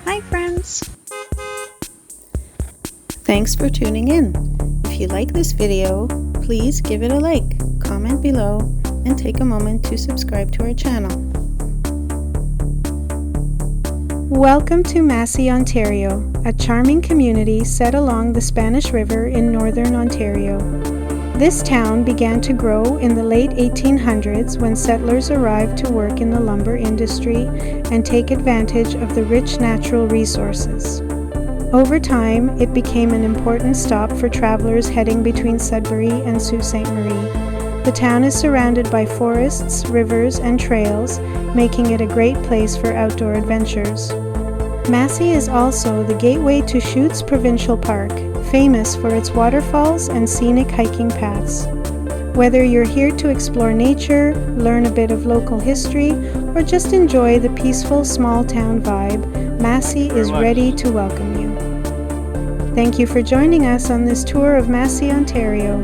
Hi friends! Thanks for tuning in. If you like this video, please give it a like, comment below, and take a moment to subscribe to our channel. Welcome to Massey, Ontario, a charming community set along the Spanish River in northern Ontario. This town began to grow in the late 1800s when settlers arrived to work in the lumber industry and take advantage of the rich natural resources. Over time, it became an important stop for travelers heading between Sudbury and Sault Ste. Marie. The town is surrounded by forests, rivers, and trails, making it a great place for outdoor adventures. Massey is also the gateway to Chutes Provincial Park, famous for its waterfalls and scenic hiking paths. Whether you're here to explore nature, learn a bit of local history, or just enjoy the peaceful small town vibe, Massey is ready to welcome you. Thank you for joining us on this tour of Massey, Ontario.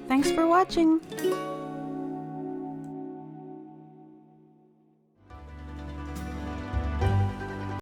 Thanks for watching!